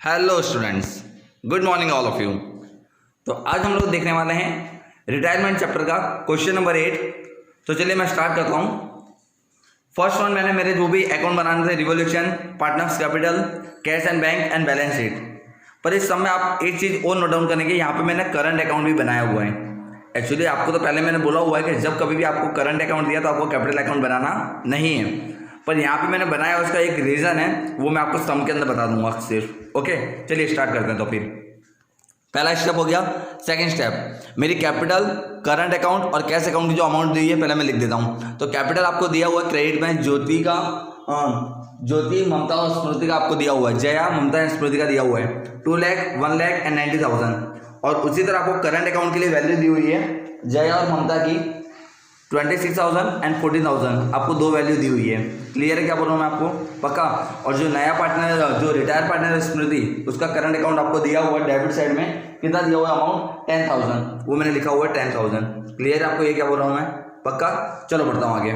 Hello students, good morning all of you. तो आज हम लोग देखने वाले हैं रिटायरमेंट चैप्टर का क्वेश्चन नंबर 8। तो चलिए मैं स्टार्ट करता हूँ। फर्स्ट वन मैंने मेरे जो भी अकाउंट बनाने थे, revolution, partners capital, cash and bank and balance sheet. पर इस समय आप एक चीज़ और नोट डाउन करेंगे, यहाँ पे मैंने करंट अकाउंट भी बनाया हुआ है। एक्चुअली आपको तो पहले मैंने बोला हुआ है कि जब कभी भी आपको करंट अकाउंट दिया तो आपको कैपिटल अकाउंट बनाना नहीं है, पर यहाँ पे मैंने बनाया उसका एक रीज़न है, वो मैं आपको सम के अंदर बता दूंगा सिर्फ। ओके, चलिए स्टार्ट करते हैं। तो फिर पहला स्टेप हो गया। सेकंड स्टेप, मेरी कैपिटल, करंट अकाउंट और कैश अकाउंट की जो अमाउंट दी है पहले मैं लिख देता हूँ। तो कैपिटल आपको दिया हुआ है क्रेडिट में ज्योति का, ज्योति, ममता और स्मृति का आपको दिया हुआ है, जया, ममता एंड स्मृति का दिया हुआ है 2 लाख, 1 लाख एंड 90,000। और उसी तरह आपको करंट अकाउंट के लिए वैल्यू दी हुई है जया और ममता की 26,000 एंड 14,000, आपको दो वैल्यू दी हुई है। क्लियर है क्या बोल रहा हूँ मैं आपको? पक्का। और जो नया पार्टनर, जो रिटायर पार्टनर है स्मृति, उसका करंट अकाउंट आपको दिया हुआ है डेबिट साइड में, कितना दिया हुआ है अमाउंट 10,000, वो मैंने लिखा हुआ है 10,000। क्लियर है आपको ये क्या बोल रहा हूँ मैं? पक्का। चलो बढ़ता हूँ आगे।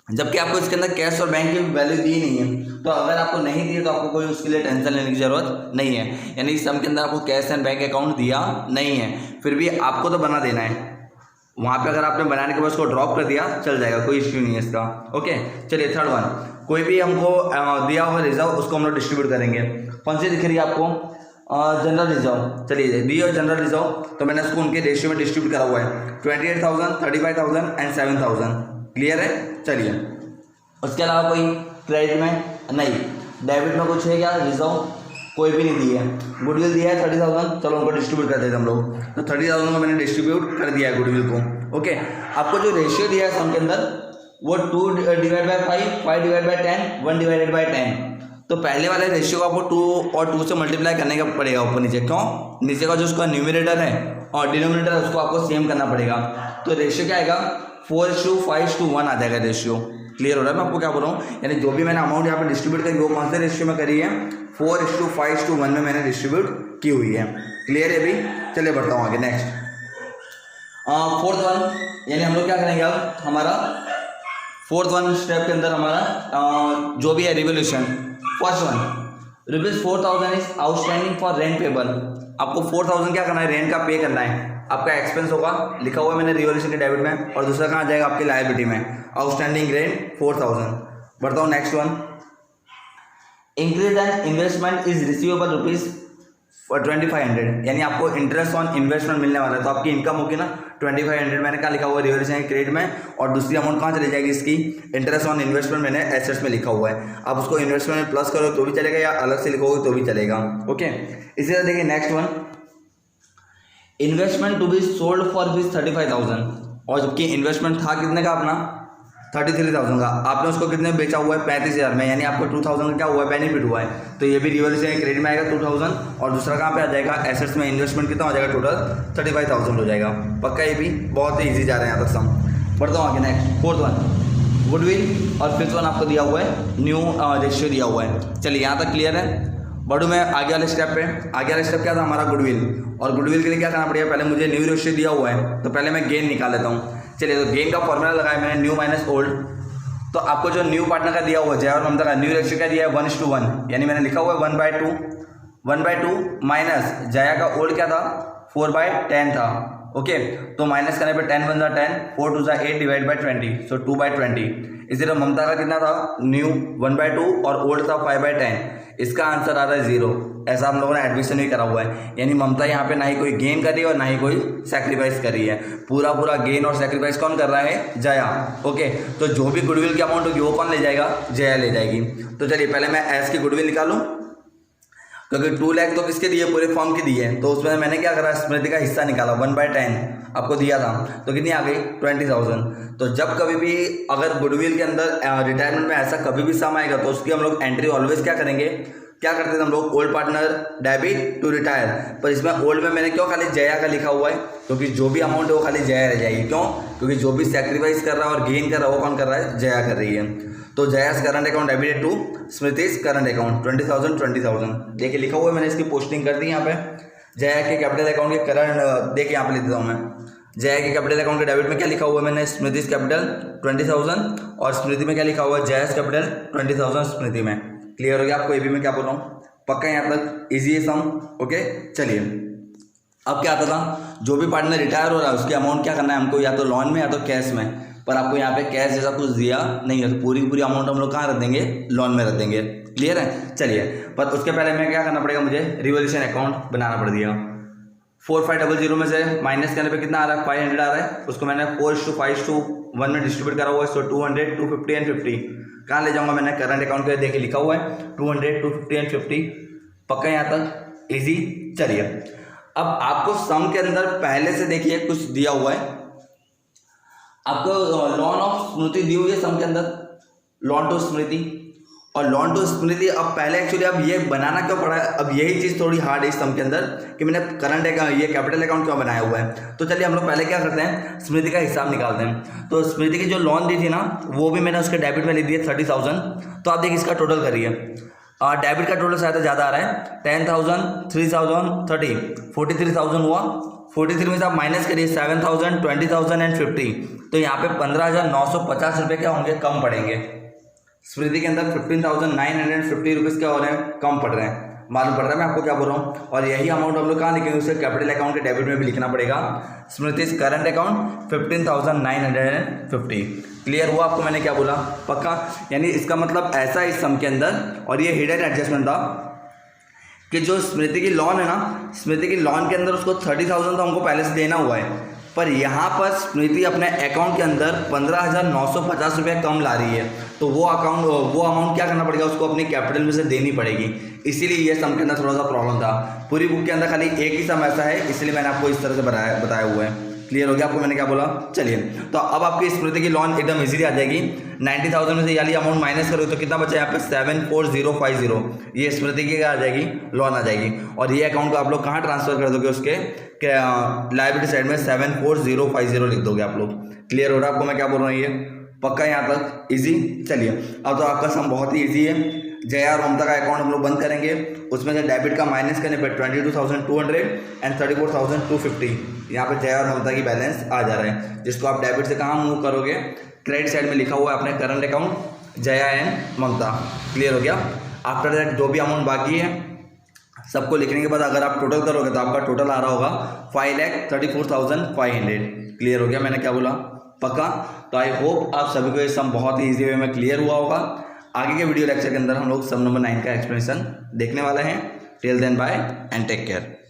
जबकि आपको इसके अंदर कैश और बैंक की वैल्यू दी नहीं है, तो अगर आपको नहीं दी है तो आपको कोई उसके लिए टेंशन लेने की जरूरत नहीं है। यानी इस सम के अंदर आपको कैश एंड बैंक अकाउंट दिया नहीं है, फिर भी आपको तो बना देना है। वहाँ पे अगर आपने बनाने के बाद उसको ड्रॉप कर दिया चल जाएगा, कोई इश्यू नहीं है इसका। ओके, चलिए थर्ड वन, कोई भी हमको दिया हुआ रिजर्व उसको हम लोग डिस्ट्रीब्यूट करेंगे। कौन सी दिख रही है आपको? General reserve. चलिए दी और जनरल रिजर्व, तो मैंने उसको उनके रेशियो में डिस्ट्रीब्यूट करा हुआ है 28,000, 35,000 एंड 7,000। क्लियर है? चलिए उसके अलावा कोई क्रेडिट में नहीं, डेबिट में कुछ है क्या? रिजर्व कोई भी नहीं दी है। गुडविल दिया है 30,000, चलो उनको डिस्ट्रीब्यूट कर देते हम लोग। तो 30,000 को मैंने डिस्ट्रीब्यूट कर दिया है गुडविल को। ओके, आपको जो रेशियो दिया है सम के अंदर वो 2/5, 5/10, 1/10। तो पहले वाले रेशियो को आपको 2 और 2 से मल्टीप्लाई करने का पड़ेगा ऊपर नीचे। क्यों? नीचे का जो उसका न्यूमिनेटर है और डिनोमिनेटर है उसको आपको सेम करना पड़ेगा। तो रेशियो क्या आएगा? 4:5:1 आ जाएगा रेशियो। क्लियर हो रहा है मैं आपको क्या बोल रहा हूँ? यानी जो भी मैंने अमाउंट यहाँ पे डिस्ट्रीब्यूट करी वो कौन से रेशियो में करी है? 4:5:1 में मैंने डिस्ट्रीब्यूट की हुई है। क्लियर है अभी? चलिए बढ़ता हूँ आगे। नेक्स्ट फोर्थ वन, यानी हम लोग क्या करेंगे अब? हमारा फोर्थ वन स्टेप के अंदर हमारा जो भी है revolution. First one, ₹4,000 is outstanding for rent payable. आपको 4,000 क्या करना है? रेंट का पे करना है। आपका एक्सपेंस होगा, लिखा हुआ है मैंने रिवोल्यूशन के डेबिट में, और दूसरा कहाँ जाएगा? आपकी लायबिलिटी में। Outstanding rent 4,000। बढ़ता हूँ next one, increase and investment is receivable ₹2,500, यानी आपको इंटरेस्ट ऑन इन्वेस्टमेंट मिलने वाला है। तो आपकी इनकम होगी ना 2,500, मैंने क्या लिखा हुआ है? रिवोल्यूशन क्रेडिट में। और दूसरी अमाउंट कहाँ चली जाएगी इसकी? इंटरेस्ट ऑन इन्वेस्टमेंट मैंने एसेट्स में लिखा हुआ है। आप उसको इन्वेस्टमेंट में प्लस करो तो भी चलेगा, या अलग से लिखोगे तो भी चलेगा। ओके, इसी तरह देखिए next one, investment to be sold for ₹35,000, और जबकि इन्वेस्टमेंट था कितने का अपना? 33,000 का, आपने उसको कितने बेचा हुआ है? 35,000 में, यानी आपको 2,000 का क्या हुआ है? बेनिफिट हुआ है। तो ये भी रिवोल्यूशन क्रेडिट में आएगा 2,000, और दूसरा कहाँ पे आ जाएगा? एसेट्स में। इन्वेस्टमेंट कितना हो जाएगा? टोटल 35,000 हो जाएगा। पक्का? ये भी बहुत ही ईजी जा रहे हैं यहाँ तक सम। बढ़ता हूँ आगे। नेक्स्ट फोर्थ वन, गुडविल, और फिफ्थ वन आपको दिया हुआ है न्यू रेशियो दिया हुआ है। चलिए यहाँ तक क्लियर है। बढ़ूँ मैं आगे वाले स्टेप पे। आगे वाला स्टेप क्या था? हमारा गुडविल। और गुडविल के लिए क्या करना पड़ेगा? पहले मुझे न्यू रेशियो दिया हुआ है, तो पहले मैं गेन निकाल लेता हूँ। चलिए, तो गेन का फॉर्मूला लगाया मैंने, न्यू माइनस ओल्ड। तो आपको जो न्यू पार्टनर का दिया हुआ है जया और ममता का, न्यू रेशियो क्या दिया है? 1:1, यानी मैंने लिखा हुआ है 1/2 माइनस जया का ओल्ड क्या था? 4/10 था। ओके, तो माइनस करने पे 10 × 1 = 10, 4 × 2 = 8 / 20, सो 2/20। इसी तरह ममता का कितना था? न्यू 1/2 और ओल्ड था 5/10। इसका आंसर आ रहा है 0। ऐसा हम लोगों ने एडमिशन भी करा हुआ है। यानी ममता यहाँ पे ना ही कोई गेन कर रही है और ना ही कोई सैक्रिफाइस कर रही है। पूरा गेन और सैक्रिफाइस कौन कर रहा है? जया। ओके, तो जो भी गुडविल की अमाउंट होगी वो कौन ले जाएगा? जया ले जाएगी। तो चलिए पहले मैं एस की गुडविल निकालूं, क्योंकि 2 लाख तो किसके दिए? पूरे फॉर्म के दिए। तो उसमें मैंने क्या करा? स्मृति का हिस्सा निकाला, 1/10 आपको दिया था, तो कितनी आ गई? 20,000। तो जब कभी भी अगर गुडविल के अंदर रिटायरमेंट में ऐसा कभी भी सम आएगा तो उसकी हम लोग एंट्री ऑलवेज क्या करेंगे? क्या करते थे हम लोग? Old partner debit to retire. पर इसमें ओल्ड में मैंने क्यों खाली जया का लिखा हुआ है? क्योंकि जो भी अमाउंट है वो खाली जया रह जाएगी। क्यों? क्योंकि जो भी सैक्रिफाइस कर रहा है और गेन कर रहा है वो कौन कर रहा है? जया कर रही है। तो Jaya's current account debited to स्मृति's करंट अकाउंट 20,000। देखिए लिखा हुआ है, मैंने इसकी पोस्टिंग कर दी यहाँ पे। जया के कैपिटल अकाउंट के करंट देखिए यहाँ पे लिख देता हूँ मैं। जया के कैपिटल अकाउंट के डेबिट में क्या लिखा हुआ है मैंने? स्मृति's कैपिटल 20,000, और स्मृति में क्या लिखा हुआ है? जयास कैपिटल 20,000 स्मृति में। क्लियर हो गया आपको? ये भी मैं क्या बोल रहा हूँ? पक्का यहाँ तक इजी है सम। ओके चलिए, अब क्या आता था, जो भी पार्टनर रिटायर हो रहा है उसकी अमाउंट क्या करना है हमको, या तो लोन में या तो कैश में, पर आपको यहाँ पे कैश जैसा कुछ दिया नहीं है, तो पूरी अमाउंट हम लोग कहाँ रख देंगे, लोन में रख देंगे। क्लियर है। चलिए, पर उसके पहले मैं क्या करना पड़ेगा, मुझे रिवोल्यूशन अकाउंट बनाना पड़ दिया। 4500 में से माइनस करने पे कितना आ रहा है, 500 आ रहा है। उसको मैंने 4:5:1 में डिस्ट्रीब्यूट करा हुआ है। सो 200, 250 एंड 50 कहाँ ले जाऊँगा, मैंने करंट अकाउंट के देखिए लिखा हुआ है 200, 250 एंड 50। पक्का यहाँ तक इजी। चलिए, अब आपको सम के अंदर पहले से देखिए कुछ दिया हुआ है, आपको लोन ऑफ स्मृति दी हुई है सम के अंदर, लोन टू स्मृति। और लोन टू स्मृति अब पहले एक्चुअली अब ये बनाना क्यों पड़ा है, अब यही चीज़ थोड़ी हार्ड है इस सम के अंदर कि मैंने करंट अकाउंट ये कैपिटल अकाउंट क्यों बनाया हुआ है। तो चलिए हम लोग पहले क्या करते हैं, स्मृति का हिसाब निकालते हैं। तो स्मृति की जो लोन दी थी ना, वो भी मैंने उसके डेबिट में लिख दिया 30,000। तो आप देखिए इसका टोटल करिए, डेबिट का टोटल शायद ज़्यादा आ रहा है, 10,000, 3,000, 30, 43,000 हुआ। 43 में से आप माइनस करिए 7,000, 20,000 एंड 50। तो यहाँ पे 15,950 रुपये क्या होंगे, कम पड़ेंगे। स्मृति के अंदर 15,950 रुपीज़ क्या हो रहे हैं, कम पड़ रहे हैं। मालूम पड़ रहा है मैं आपको क्या बोल रहा हूँ। और यही अमाउंट हम लोग कहाँ लिखेंगे, उसे कैपिटल अकाउंट के डेबिट में भी लिखना पड़ेगा। स्मृति करंट अकाउंट 15,950। क्लियर हुआ आपको मैंने क्या बोला, पक्का। यानी इसका मतलब ऐसा इस सम के अंदर, और ये हिडन एडजस्टमेंट था कि जो स्मृति की लोन है ना, स्मृति की लोन के अंदर उसको 30,000 तो हमको पहले से देना हुआ है, पर यहाँ पर स्मृति अपने अकाउंट के अंदर 15,950 रुपये कम ला रही है। तो वो अमाउंट क्या करना पड़ेगा, उसको अपनी कैपिटल में से देनी पड़ेगी। इसीलिए ये सम के अंदर थोड़ा सा प्रॉब्लम था। पूरी बुक के अंदर खाली एक ही सम ऐसा है, इसलिए मैंने आपको इस तरह से बताया हुआ है। क्लियर हो गया आपको मैंने क्या बोला। चलिए, तो अब आपकी स्मृति की लोन एकदम इजीली आ जाएगी। 90,000 में से याली अमाउंट माइनस करो तो कितना बचा यहाँ पे, 74050। ये स्मृति की आ जाएगी, लोन आ जाएगी। और ये अकाउंट को आप लोग कहाँ ट्रांसफर कर दोगे, उसके लायबिलिटी साइड में 74050 लिख दोगे आप लोग। क्लियर हो रहा है आपको मैं क्या बोल रहा हूँ, ये पक्का यहाँ तक इजी। चलिए, अब तो आपका सम बहुत ही इजी है। जया और ममता का अकाउंट हम लोग बंद करेंगे, उसमें से डेबिट का माइनस करने पर 22,200 एंड 34,250 यहाँ पे जया और ममता की बैलेंस आ जा रहा है, जिसको आप डेबिट से कहाँ मूव करोगे, क्रेडिट साइड में लिखा हुआ है अपने current account Jaya and Mamata. Clear हो गया। आफ्टर दैट जो भी अमाउंट बाकी है सबको लिखने के बाद अगर आप टोटल करोगे तो आपका टोटल आ रहा होगा 5,34,500। क्लियर हो गया मैंने क्या बोला, पक्का। तो आई होप आप सभी को ये सम बहुत ही ईजी वे में क्लियर हुआ होगा। आगे के वीडियो लेक्चर के अंदर हम लोग सम नंबर 9 का एक्सप्लेनेशन देखने वाले हैं। Till then bye and take care.